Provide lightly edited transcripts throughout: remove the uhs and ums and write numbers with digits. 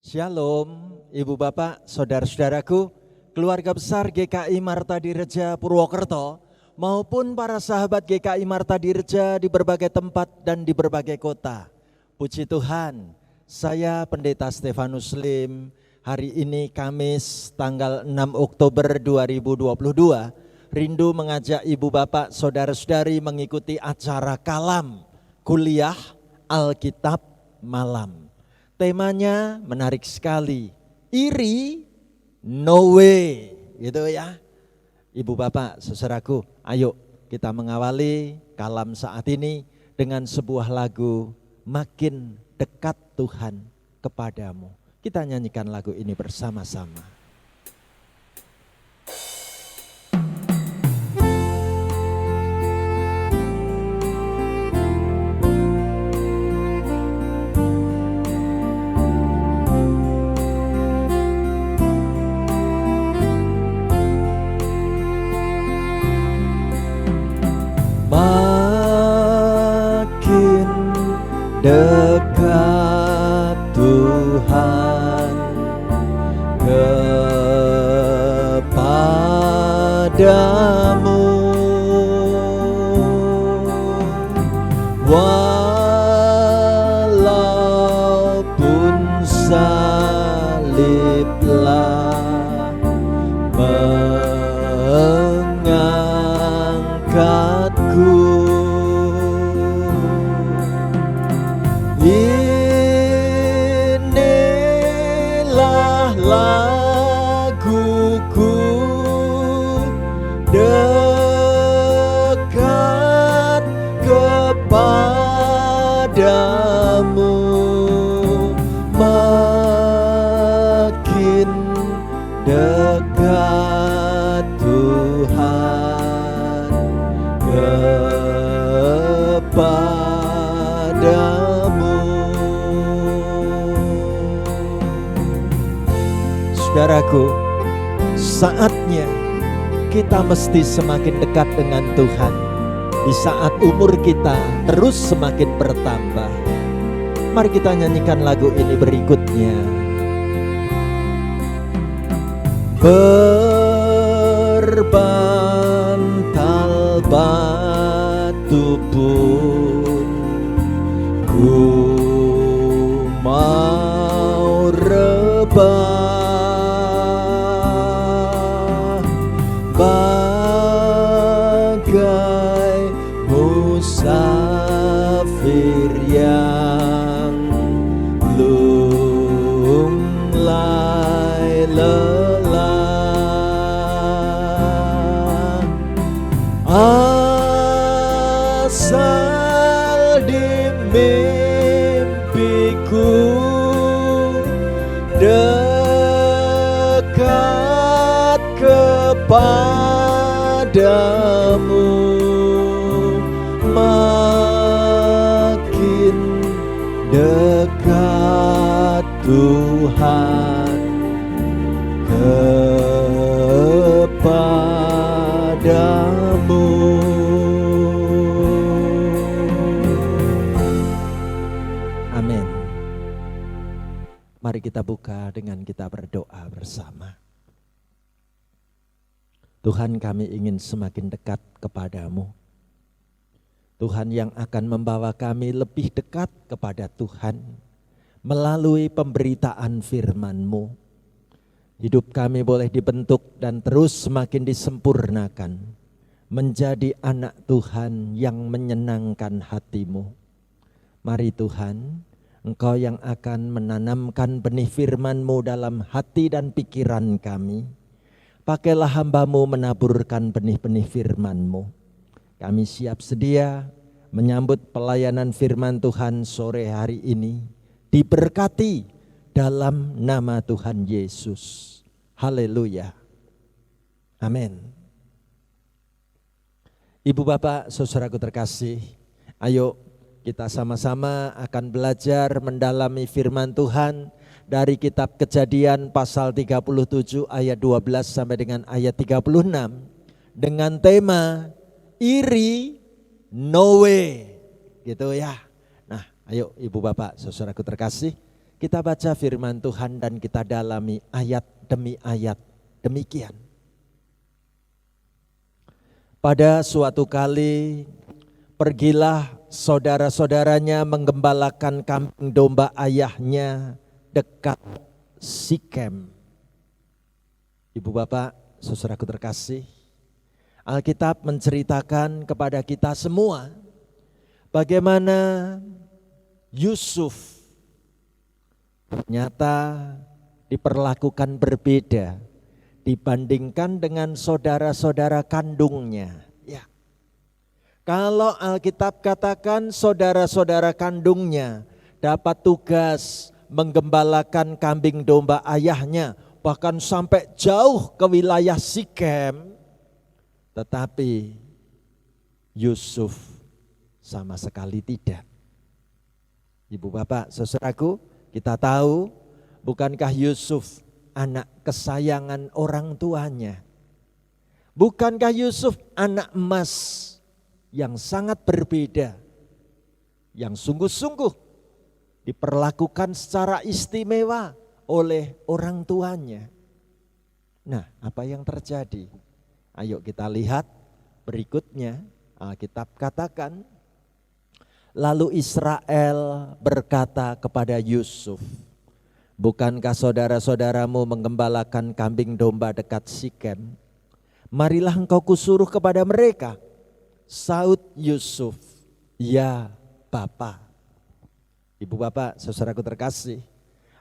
Shalom, Ibu Bapak, Saudara-saudaraku, keluarga besar GKI Marta Direja Purwokerto, maupun para sahabat GKI Marta Direja di berbagai tempat dan di berbagai kota. Puji Tuhan, saya Pendeta Stefanus Lim, hari ini Kamis tanggal 6 Oktober 2022, rindu mengajak Ibu Bapak, Saudara-saudari mengikuti acara Kalam, Kuliah Alkitab Malam. Temanya menarik sekali, iri no way, gitu ya. Ibu Bapak, saudaraku, ayo kita mengawali kalam saat ini dengan sebuah lagu, Makin Dekat Tuhan Kepadamu. Kita nyanyikan lagu ini bersama-sama. Makin dekat Tuhan kepadamu, walaupun saliblah mengangkatku. Inilah laguku, dekat kepadamu, makin dekat Tuhan kepadamu. Saudaraku, saatnya kita mesti semakin dekat dengan Tuhan. Di saat umur kita terus semakin bertambah. Mari kita nyanyikan lagu ini berikutnya. Berbantal batu pun ku mau rebah, bagai musafir yang lunglai lelah, asal di mimpiku dekat kepadamu, makin dekat Tuhan kepadamu. Amin. Mari kita buka dengan kita berdoa bersama. Tuhan, kami ingin semakin dekat kepadamu. Tuhan yang akan membawa kami lebih dekat kepada Tuhan melalui pemberitaan firman-Mu. Hidup kami boleh dibentuk dan terus semakin disempurnakan menjadi anak Tuhan yang menyenangkan hati-Mu. Mari Tuhan, Engkau yang akan menanamkan benih firman-Mu dalam hati dan pikiran kami. Pakailah hamba-Mu menaburkan benih-benih firman-Mu. Kami siap sedia menyambut pelayanan firman Tuhan sore hari ini. Diberkati dalam nama Tuhan Yesus. Haleluya. Amin. Ibu Bapak, saudaraku terkasih, ayo kita sama-sama akan belajar mendalami firman Tuhan dari kitab Kejadian pasal 37 ayat 12 sampai dengan ayat 36 dengan tema iri no way, gitu ya. Nah, ayo Ibu Bapak, saudaraku terkasih, Kita baca firman Tuhan dan kita dalami ayat demi ayat demikian. Pada suatu kali pergilah saudara-saudaranya menggembalakan kambing domba ayahnya dekat Sikem. Ibu bapak, saudaraku terkasih, Alkitab menceritakan kepada kita semua bagaimana Yusuf ternyata diperlakukan berbeda dibandingkan dengan saudara-saudara kandungnya. Ya. Kalau Alkitab katakan saudara-saudara kandungnya dapat tugas menggembalakan kambing domba ayahnya, bahkan sampai jauh ke wilayah Sikem, tetapi Yusuf sama sekali tidak. Ibu bapak, saudaraku, kita tahu bukankah Yusuf anak kesayangan orang tuanya? Bukankah Yusuf anak emas yang sangat berbeda, yang sungguh-sungguh diperlakukan secara istimewa oleh orang tuanya? Nah, apa yang terjadi? Ayo kita lihat berikutnya. Alkitab katakan, lalu Israel berkata kepada Yusuf, bukankah saudara-saudaramu menggembalakan kambing domba dekat Sikem? Marilah engkau kusuruh kepada mereka. Saud Yusuf, ya Bapa. Ibu bapak, saudaraku terkasih,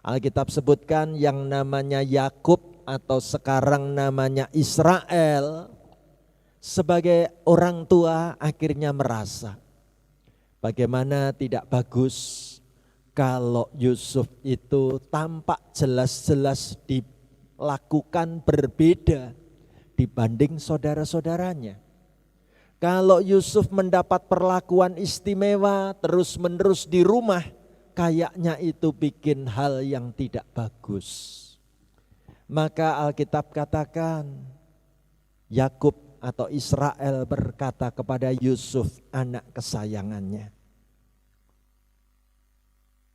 Alkitab sebutkan yang namanya Yakub atau sekarang namanya Israel sebagai orang tua akhirnya merasa bagaimana tidak bagus kalau Yusuf itu tampak jelas-jelas dilakukan berbeda dibanding saudara-saudaranya. Kalau Yusuf mendapat perlakuan istimewa terus-menerus di rumah, kayaknya itu bikin hal yang tidak bagus. Maka Alkitab katakan, Yakub atau Israel berkata kepada Yusuf, anak kesayangannya,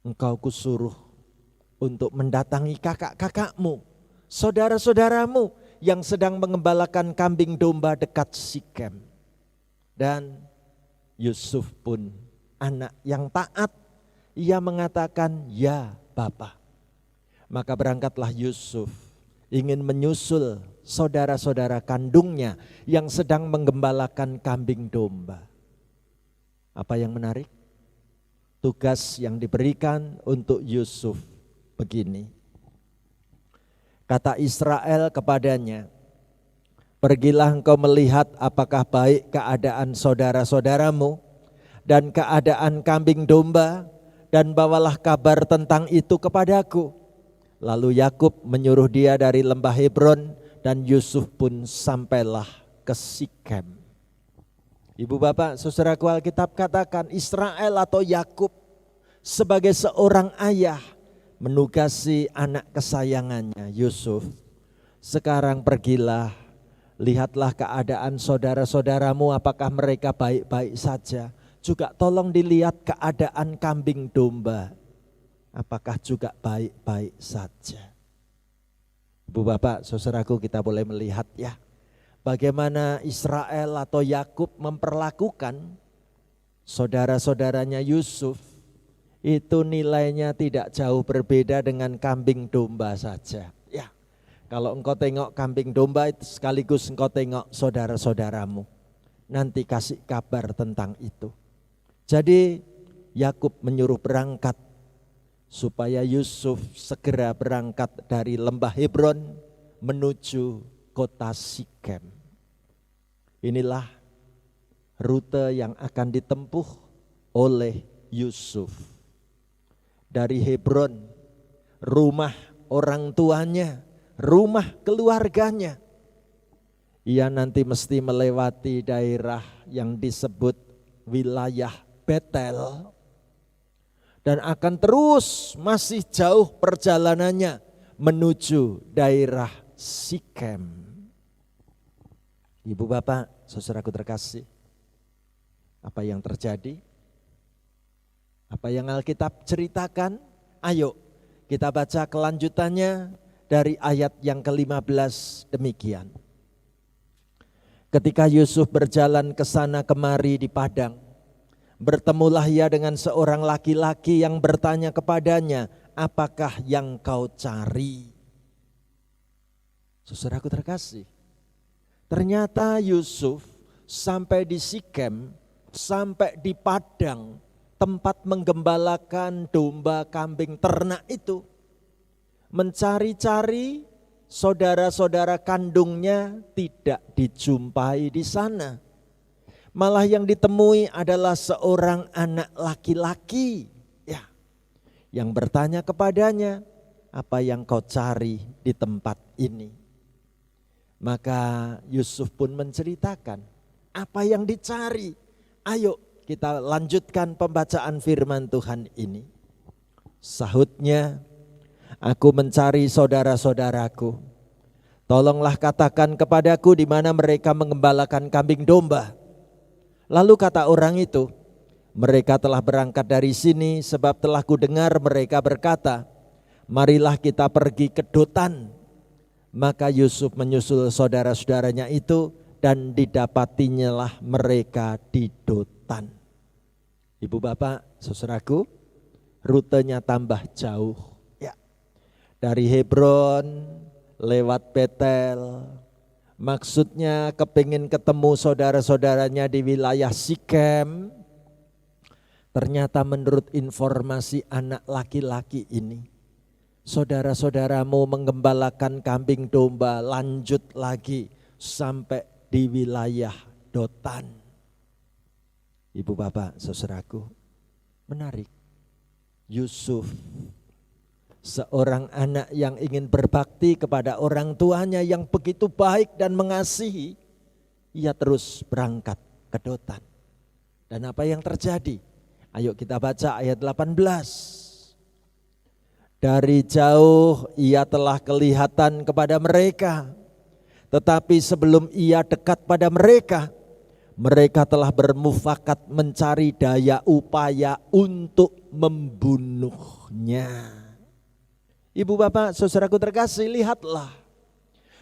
engkau kusuruh untuk mendatangi kakak-kakakmu, saudara-saudaramu yang sedang mengembalakan kambing domba dekat Sikem. Dan Yusuf pun anak yang taat, ia mengatakan ya Bapa. Maka berangkatlah Yusuf ingin menyusul saudara-saudara kandungnya yang sedang menggembalakan kambing domba. Apa yang menarik? Tugas yang diberikan untuk Yusuf begini. Kata Israel kepadanya, pergilah engkau melihat apakah baik keadaan saudara-saudaramu dan keadaan kambing domba, dan bawalah kabar tentang itu kepadaku. Lalu Yakub menyuruh dia dari lembah Hebron dan Yusuf pun sampailah ke Sikem. Ibu bapak, saudaraku, Alkitab katakan Israel atau Yakub sebagai seorang ayah menugasi anak kesayangannya Yusuf. Sekarang pergilah, lihatlah keadaan saudara-saudaramu apakah mereka baik-baik saja. Juga tolong dilihat keadaan kambing domba, apakah juga baik-baik saja. Ibu bapak, saudaraku, kita boleh melihat ya, bagaimana Israel atau Yakub memperlakukan saudara-saudaranya Yusuf. Itu nilainya tidak jauh berbeda dengan kambing domba saja. Ya, kalau engkau tengok kambing domba itu sekaligus engkau tengok saudara-saudaramu. Nanti kasih kabar tentang itu. Jadi Yakub menyuruh berangkat supaya Yusuf segera berangkat dari lembah Hebron menuju kota Sikem. Inilah rute yang akan ditempuh oleh Yusuf. Dari Hebron, rumah orang tuanya, rumah keluarganya, ia nanti mesti melewati daerah yang disebut wilayah Betel, dan akan terus masih jauh perjalanannya menuju daerah Sikem. Ibu bapak, saudaraku terkasih, apa yang terjadi? Apa yang Alkitab ceritakan? Ayo kita baca kelanjutannya dari ayat yang ke-15 demikian. Ketika Yusuf berjalan ke sana kemari di padang, bertemulah ia dengan seorang laki-laki yang bertanya kepadanya, apakah yang kau cari? Saudaraku terkasih, ternyata Yusuf sampai di Sikem, sampai di padang, tempat menggembalakan domba, kambing, ternak itu, mencari-cari saudara-saudara kandungnya tidak dijumpai di sana. Malah yang ditemui adalah seorang anak laki-laki ya, yang bertanya kepadanya, apa yang kau cari di tempat ini? Maka Yusuf pun menceritakan apa yang dicari. Ayo kita lanjutkan pembacaan firman Tuhan ini. Sahutnya, aku mencari saudara-saudaraku. Tolonglah katakan kepadaku di mana mereka mengembalakan kambing domba. Lalu kata orang itu, mereka telah berangkat dari sini sebab telah kudengar mereka berkata, marilah kita pergi ke Dotan. Maka Yusuf menyusul saudara-saudaranya itu dan didapatinyalah mereka di Dotan. Ibu bapak, saudaraku, rutenya tambah jauh. Ya. Dari Hebron lewat Betel, maksudnya kepingin ketemu saudara-saudaranya di wilayah Sikem. Ternyata menurut informasi anak laki-laki ini, saudara-saudaramu menggembalakan kambing domba, lanjut lagi sampai di wilayah Dotan. Ibu bapak, saudaraku, menarik. Yusuf, seorang anak yang ingin berbakti kepada orang tuanya yang begitu baik dan mengasihi, ia terus berangkat ke Dotan. Dan apa yang terjadi? Ayo kita baca ayat 18. Dari jauh ia telah kelihatan kepada mereka, tetapi sebelum ia dekat pada mereka, mereka telah bermufakat mencari daya upaya untuk membunuhnya. Ibu bapak, saudaraku terkasih, lihatlah.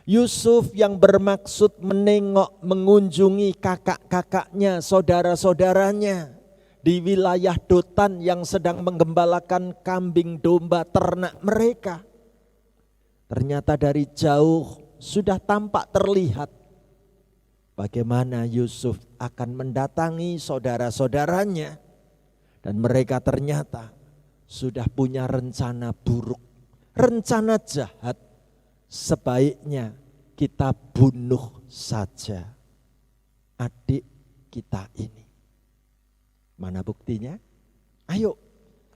Yusuf yang bermaksud menengok, mengunjungi kakak-kakaknya, saudara-saudaranya di wilayah Dotan yang sedang menggembalakan kambing domba ternak mereka. Ternyata dari jauh sudah tampak terlihat bagaimana Yusuf akan mendatangi saudara-saudaranya. Dan mereka ternyata sudah punya rencana buruk, rencana jahat. Sebaiknya kita bunuh saja adik kita ini. Mana buktinya? Ayo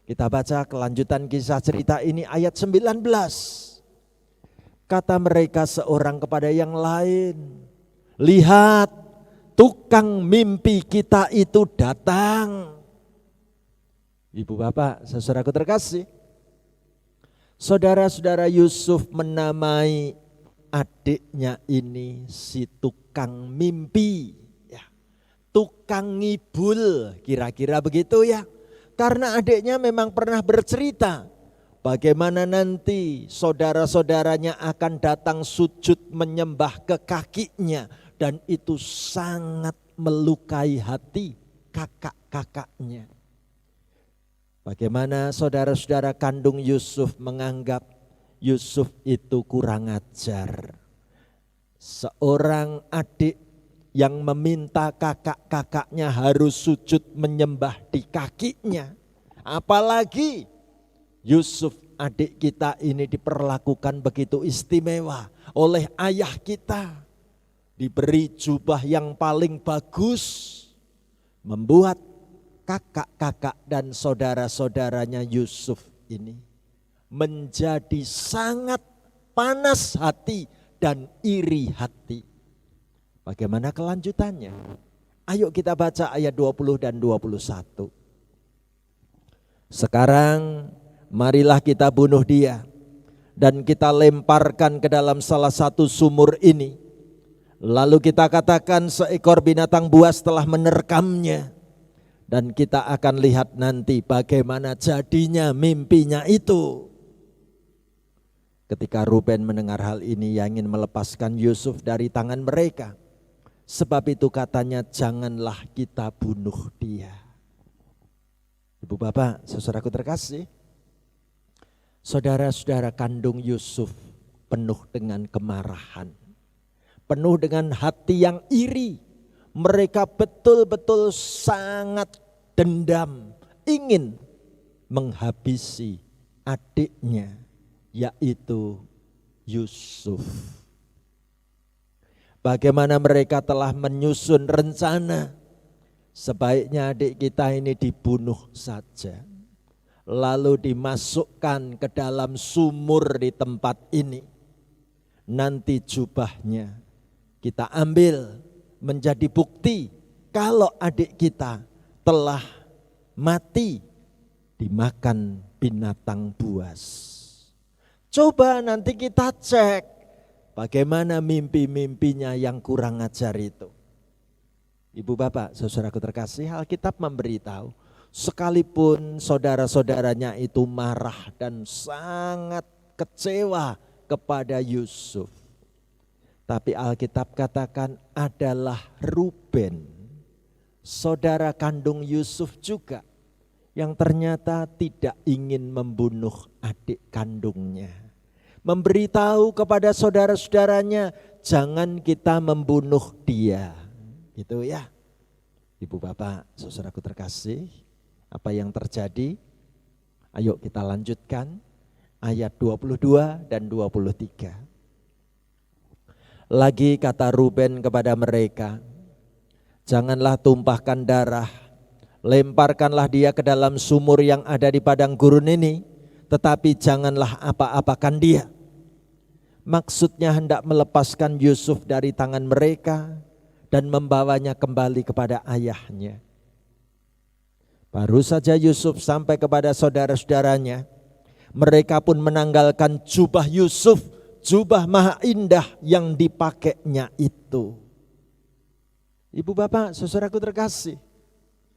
kita baca kelanjutan kisah cerita ini ayat 19. Kata mereka seorang kepada yang lain, lihat, tukang mimpi kita itu datang. Ibu bapak, saudaraku terkasih, saudara-saudara Yusuf menamai adiknya ini si tukang mimpi, ya, tukang ngibul, kira-kira begitu ya. Karena adiknya memang pernah bercerita bagaimana nanti saudara-saudaranya akan datang sujud menyembah ke kakinya. Dan itu sangat melukai hati kakak-kakaknya. Bagaimana saudara-saudara kandung Yusuf menganggap Yusuf itu kurang ajar. Seorang adik yang meminta kakak-kakaknya harus sujud menyembah di kakinya. Apalagi Yusuf adik kita ini diperlakukan begitu istimewa oleh ayah kita. Diberi jubah yang paling bagus, membuat kakak-kakak dan saudara-saudaranya Yusuf ini menjadi sangat panas hati dan iri hati. Bagaimana kelanjutannya? Ayo kita baca ayat 20 dan 21. Sekarang marilah kita bunuh dia dan kita lemparkan ke dalam salah satu sumur ini. Lalu kita katakan seekor binatang buas telah menerkamnya. Dan kita akan lihat nanti bagaimana jadinya mimpinya itu. Ketika Ruben mendengar hal ini, ia ingin melepaskan Yusuf dari tangan mereka. Sebab itu katanya, janganlah kita bunuh dia. Ibu bapak, saudaraku terkasih, saudara-saudara kandung Yusuf penuh dengan kemarahan, penuh dengan hati yang iri. Mereka betul-betul sangat dendam, ingin menghabisi adiknya, yaitu Yusuf. Bagaimana mereka telah menyusun rencana, sebaiknya adik kita ini dibunuh saja, lalu dimasukkan ke dalam sumur di tempat ini. Nanti jubahnya kita ambil menjadi bukti kalau adik kita telah mati dimakan binatang buas. Coba nanti kita cek bagaimana mimpi-mimpinya yang kurang ajar itu. Ibu bapak, saudaraku terkasih, Alkitab memberitahu sekalipun saudara-saudaranya itu marah dan sangat kecewa kepada Yusuf, tapi Alkitab katakan adalah Ruben, saudara kandung Yusuf juga, yang ternyata tidak ingin membunuh adik kandungnya. Memberitahu kepada saudara-saudaranya, jangan kita membunuh dia. Gitu ya. Ibu bapak, saudaraku terkasih, apa yang terjadi? Ayo kita lanjutkan ayat 22 dan 23. Lagi kata Ruben kepada mereka, janganlah tumpahkan darah, lemparkanlah dia ke dalam sumur yang ada di padang gurun ini, tetapi janganlah apa-apakan dia. Maksudnya hendak melepaskan Yusuf dari tangan mereka dan membawanya kembali kepada ayahnya. Baru saja Yusuf sampai kepada saudara-saudaranya, mereka pun menanggalkan jubah Yusuf, jubah maha indah yang dipakainya itu. Ibu bapak, saudaraku terkasih,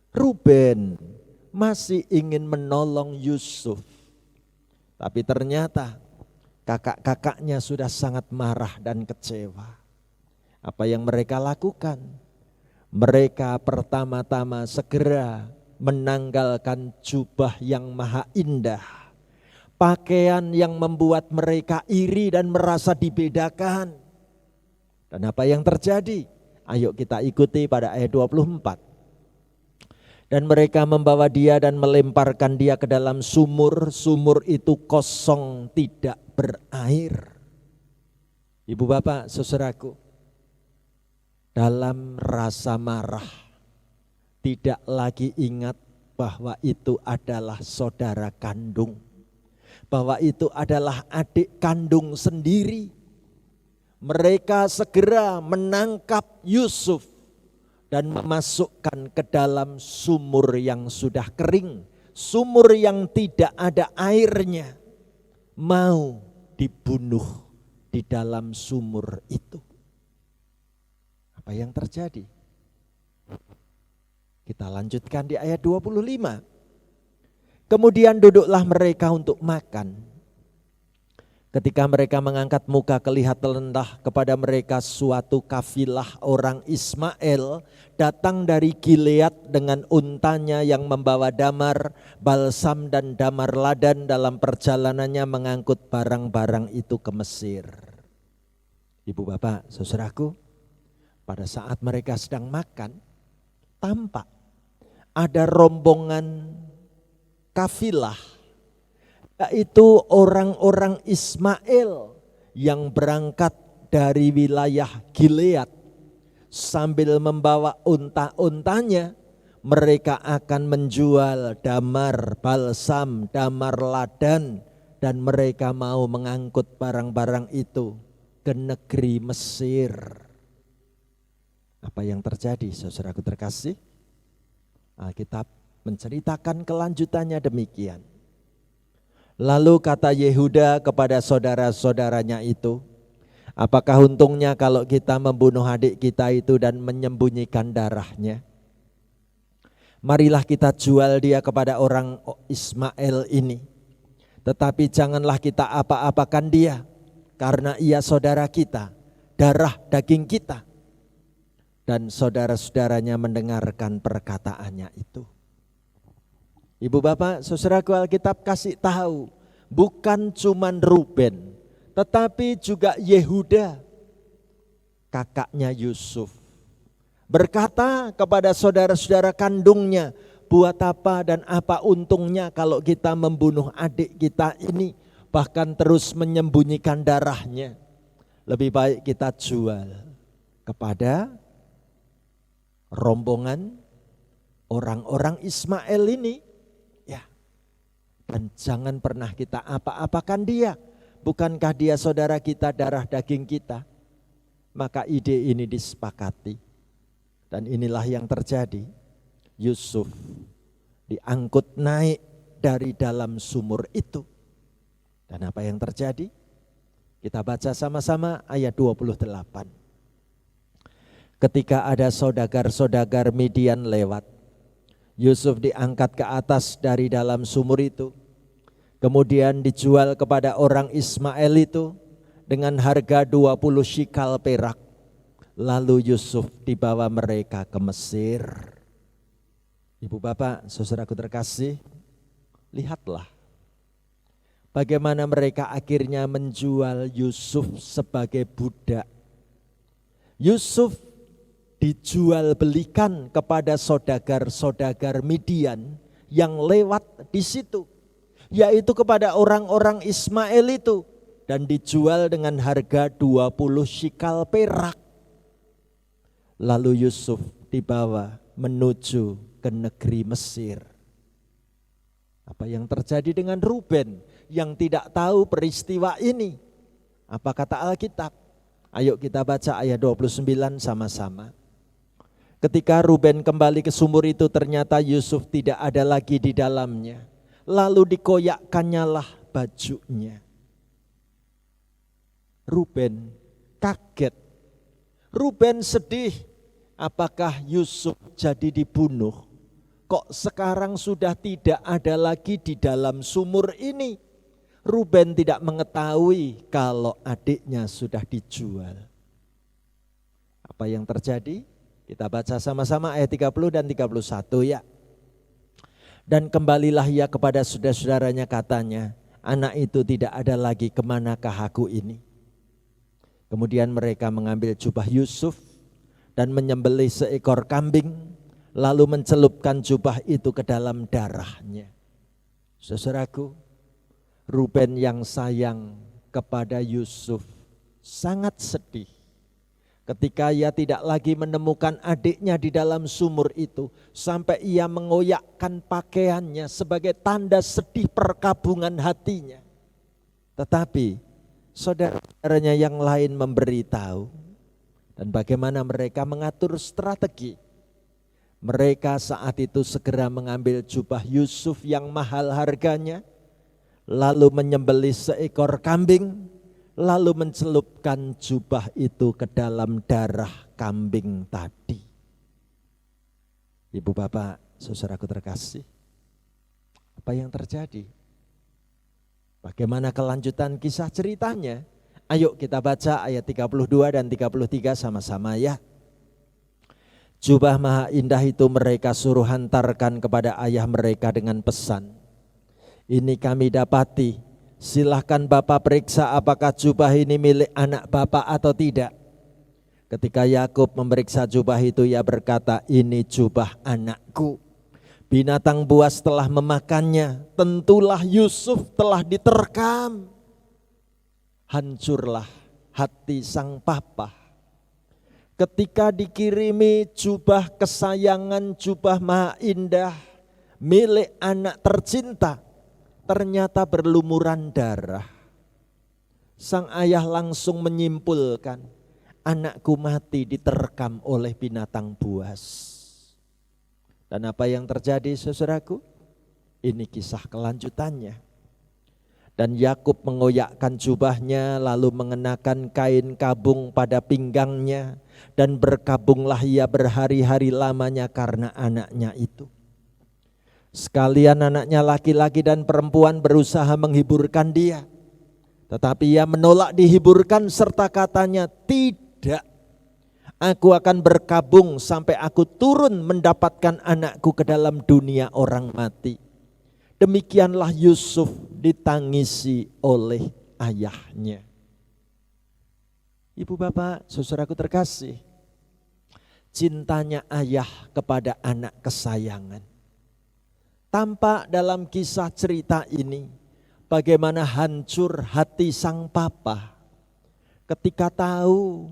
Ruben masih ingin menolong Yusuf. Tapi ternyata kakak-kakaknya sudah sangat marah dan kecewa. Apa yang mereka lakukan? Mereka pertama-tama segera menanggalkan jubah yang maha indah, pakaian yang membuat mereka iri dan merasa dibedakan. Dan apa yang terjadi? Ayo kita ikuti pada ayat 24. Dan mereka membawa dia dan melemparkan dia ke dalam sumur. Sumur itu kosong, tidak berair. Ibu bapak, saudaraku, dalam rasa marah, tidak lagi ingat bahwa itu adalah saudara kandung, bahwa itu adalah adik kandung sendiri. Mereka segera menangkap Yusuf dan memasukkan ke dalam sumur yang sudah kering, sumur yang tidak ada airnya. Mau dibunuh di dalam sumur itu. Apa yang terjadi? Kita lanjutkan di ayat 25. Kemudian duduklah mereka untuk makan. Ketika mereka mengangkat muka, kelihatanlah kepada mereka suatu kafilah orang Ismail datang dari Gilead dengan untanya yang membawa damar, balsam dan damar ladan dalam perjalanannya mengangkut barang-barang itu ke Mesir. Ibu bapak, saudaraku, pada saat mereka sedang makan, tampak ada rombongan kafilah, yaitu orang-orang Ismail yang berangkat dari wilayah Gilead. Sambil membawa unta-untanya, mereka akan menjual damar, balsam, damar ladan, dan mereka mau mengangkut barang-barang itu ke negeri Mesir. Apa yang terjadi, saudaraku terkasih? Alkitab menceritakan kelanjutannya demikian. Lalu kata Yehuda kepada saudara-saudaranya itu, apakah untungnya kalau kita membunuh adik kita itu dan menyembunyikan darahnya? Marilah kita jual dia kepada orang Ismail ini. Tetapi janganlah kita apa-apakan dia, karena ia saudara kita, darah daging kita. Dan saudara-saudaranya mendengarkan perkataannya itu. Ibu bapak, saudaraku, Alkitab kasih tahu, bukan cuman Ruben, tetapi juga Yehuda, kakaknya Yusuf, berkata kepada saudara-saudara kandungnya, buat apa dan apa untungnya kalau kita membunuh adik kita ini, bahkan terus menyembunyikan darahnya. Lebih baik kita jual kepada rombongan orang-orang Ismail ini. Ya. Dan jangan pernah kita apa-apakan dia. Bukankah dia saudara kita, darah daging kita? Maka ide ini disepakati. Dan inilah yang terjadi. Yusuf diangkut naik dari dalam sumur itu. Dan apa yang terjadi? Kita baca sama-sama ayat 28. Ketika ada saudagar-saudagar Midian lewat, Yusuf diangkat ke atas dari dalam sumur itu. Kemudian dijual kepada orang Ismail itu dengan harga 20 shikal perak. Lalu Yusuf dibawa mereka ke Mesir. Ibu bapak, saudaraku terkasih, lihatlah bagaimana mereka akhirnya menjual Yusuf sebagai budak. Yusuf dijual belikan kepada saudagar-saudagar Midian yang lewat di situ, yaitu kepada orang-orang Ismail itu, dan dijual dengan harga 20 shikal perak. Lalu Yusuf dibawa menuju ke negeri Mesir. Apa yang terjadi dengan Ruben yang tidak tahu peristiwa ini? Apa kata Alkitab? Ayo kita baca ayat 29 sama-sama. Ketika Ruben kembali ke sumur itu, ternyata Yusuf tidak ada lagi di dalamnya. Lalu dikoyakkannyalah bajunya. Ruben kaget. Ruben sedih. Apakah Yusuf jadi dibunuh? Kok sekarang sudah tidak ada lagi di dalam sumur ini? Ruben tidak mengetahui kalau adiknya sudah dijual. Apa yang terjadi? Kita baca sama-sama ayat 30 dan 31 ya. Dan kembalilah ia kepada saudara-saudaranya, katanya, anak itu tidak ada lagi, kemanakah aku ini? Kemudian mereka mengambil jubah Yusuf dan menyembelih seekor kambing, lalu mencelupkan jubah itu ke dalam darahnya. Saudaraku, Ruben yang sayang kepada Yusuf sangat sedih ketika ia tidak lagi menemukan adiknya di dalam sumur itu, sampai ia mengoyakkan pakaiannya sebagai tanda sedih perkabungan hatinya. Tetapi saudara-saudaranya yang lain memberitahu, dan bagaimana mereka mengatur strategi. Mereka saat itu segera mengambil jubah Yusuf yang mahal harganya, lalu menyembelih seekor kambing, lalu mencelupkan jubah itu ke dalam darah kambing tadi. Ibu bapak, saudaraku terkasih, apa yang terjadi? Bagaimana kelanjutan kisah ceritanya? Ayo kita baca ayat 32 dan 33 sama-sama ya. Jubah maha indah itu mereka suruh hantarkan kepada ayah mereka dengan pesan, ini kami dapati, silahkan Bapak periksa apakah jubah ini milik anak Bapak atau tidak. Ketika Yakub memeriksa jubah itu, ia berkata, ini jubah anakku. Binatang buas telah memakannya, tentulah Yusuf telah diterkam. Hancurlah hati sang papa ketika dikirimi jubah kesayangan, jubah maha indah milik anak tercinta, ternyata berlumuran darah. Sang ayah langsung menyimpulkan, anakku mati diterkam oleh binatang buas. Dan apa yang terjadi saudaraku? Ini kisah kelanjutannya. Dan Yakub mengoyakkan jubahnya, lalu mengenakan kain kabung pada pinggangnya, dan berkabunglah ia berhari-hari lamanya karena anaknya itu. Sekalian anaknya laki-laki dan perempuan berusaha menghiburkan dia. Tetapi ia menolak dihiburkan serta katanya, tidak, aku akan berkabung sampai aku turun mendapatkan anakku ke dalam dunia orang mati. Demikianlah Yusuf ditangisi oleh ayahnya. Ibu bapak, saudaraku terkasih, cintanya ayah kepada anak kesayangan tampak dalam kisah cerita ini. Bagaimana hancur hati sang papa ketika tahu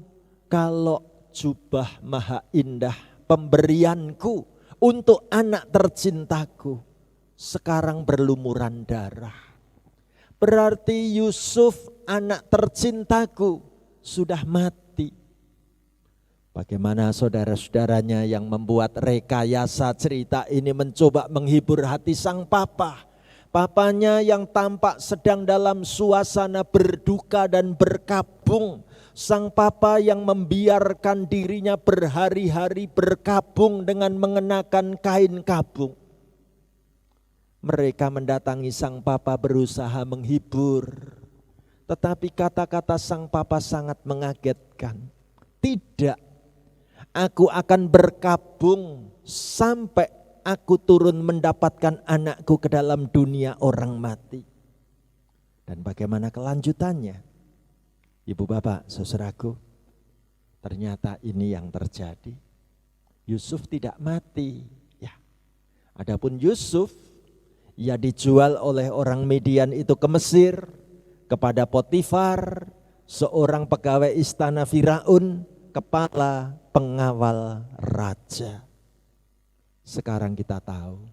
kalau jubah maha indah pemberianku untuk anak tercintaku sekarang berlumuran darah. Berarti Yusuf anak tercintaku sudah mati. Bagaimana saudara-saudaranya yang membuat rekayasa cerita ini mencoba menghibur hati sang papa. Papanya yang tampak sedang dalam suasana berduka dan berkabung. Sang papa yang membiarkan dirinya berhari-hari berkabung dengan mengenakan kain kabung. Mereka mendatangi sang papa berusaha menghibur. Tetapi kata-kata sang papa sangat mengagetkan. Tidak, aku akan berkabung sampai aku turun mendapatkan anakku ke dalam dunia orang mati. Dan bagaimana kelanjutannya? Ibu bapak, saudaraku, ternyata ini yang terjadi. Yusuf tidak mati. Ya. Adapun Yusuf, ia dijual oleh orang Midian itu ke Mesir, kepada Potifar, seorang pegawai istana Firaun, kepala pengawal raja. Sekarang kita tahu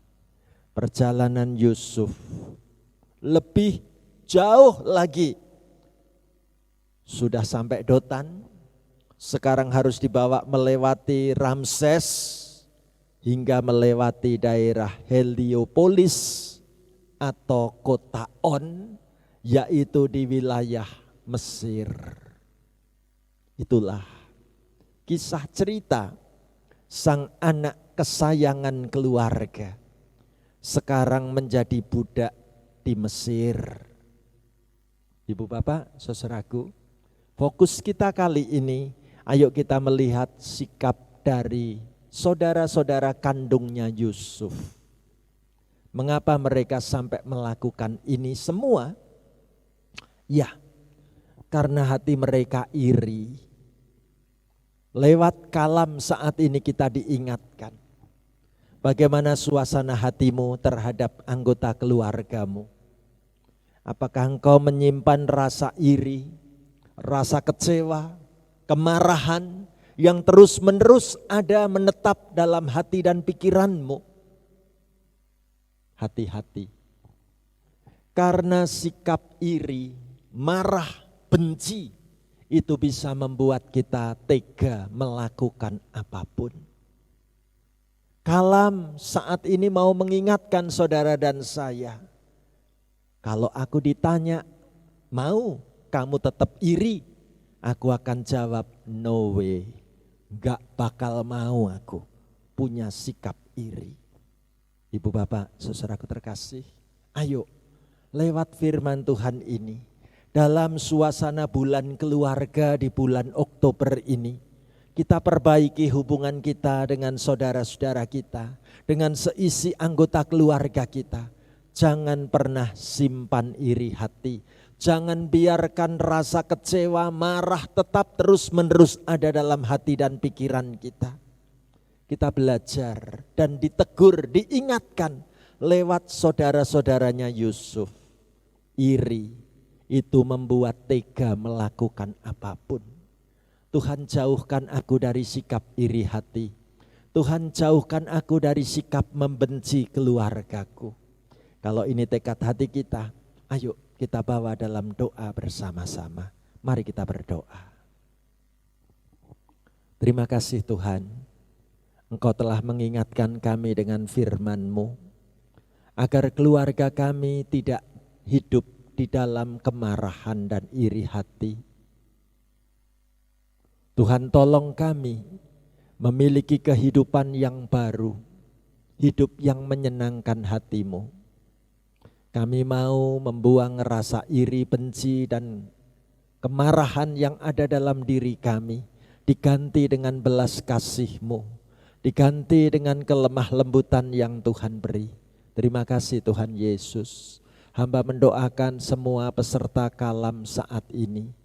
perjalanan Yusuf lebih jauh lagi. Sudah sampai Dotan, sekarang harus dibawa melewati Ramses hingga melewati daerah Heliopolis atau kota On, yaitu di wilayah Mesir. Itulah kisah cerita sang anak kesayangan keluarga sekarang menjadi budak di Mesir. Ibu bapak, saudaraku, fokus kita kali ini, ayo kita melihat sikap dari saudara-saudara kandungnya Yusuf. Mengapa mereka sampai melakukan ini semua? Ya, karena hati mereka iri. Lewat kalam saat ini kita diingatkan. Bagaimana suasana hatimu terhadap anggota keluargamu? Apakah engkau menyimpan rasa iri, rasa kecewa, kemarahan yang terus-menerus ada menetap dalam hati dan pikiranmu? Hati-hati. Karena sikap iri, marah, benci itu bisa membuat kita tega melakukan apapun. Kalam saat ini mau mengingatkan saudara dan saya. Kalau aku ditanya, mau kamu tetap iri? Aku akan jawab, no way. Gak bakal mau aku punya sikap iri. Ibu bapak, saudaraku terkasih, ayo lewat firman Tuhan ini, dalam suasana bulan keluarga di bulan Oktober ini, kita perbaiki hubungan kita dengan saudara-saudara kita, dengan seisi anggota keluarga kita. Jangan pernah simpan iri hati. Jangan biarkan rasa kecewa, marah tetap terus-menerus ada dalam hati dan pikiran kita. Kita belajar dan ditegur, diingatkan lewat saudara-saudaranya Yusuf. Iri itu membuat tega melakukan apapun. Tuhan jauhkan aku dari sikap iri hati. Tuhan jauhkan aku dari sikap membenci keluargaku. Kalau ini tekad hati kita, ayo kita bawa dalam doa bersama-sama. Mari kita berdoa. Terima kasih Tuhan, Engkau telah mengingatkan kami dengan firman-Mu, agar keluarga kami tidak hidup di dalam kemarahan dan iri hati. Tuhan tolong kami memiliki kehidupan yang baru, hidup yang menyenangkan hati-Mu. Kami mau membuang rasa iri, benci, dan kemarahan yang ada dalam diri kami, diganti dengan belas kasih-Mu, diganti dengan kelemah lembutan yang Tuhan beri. Terima kasih Tuhan Yesus. Hamba mendoakan semua peserta kalam saat ini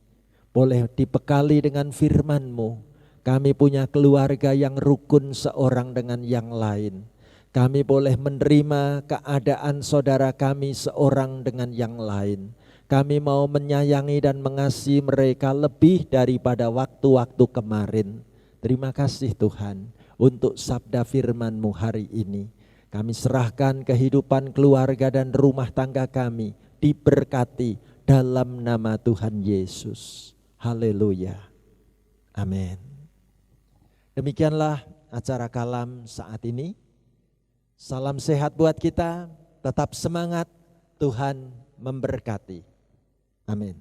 boleh dibekali dengan firman-Mu. Kami punya keluarga yang rukun seorang dengan yang lain. Kami boleh menerima keadaan saudara kami seorang dengan yang lain. Kami mau menyayangi dan mengasihi mereka lebih daripada waktu-waktu kemarin. Terima kasih Tuhan untuk sabda firman-Mu hari ini. Kami serahkan kehidupan keluarga dan rumah tangga kami diberkati dalam nama Tuhan Yesus. Haleluya. Amin. Demikianlah acara kalam saat ini. Salam sehat buat kita, tetap semangat, Tuhan memberkati. Amin.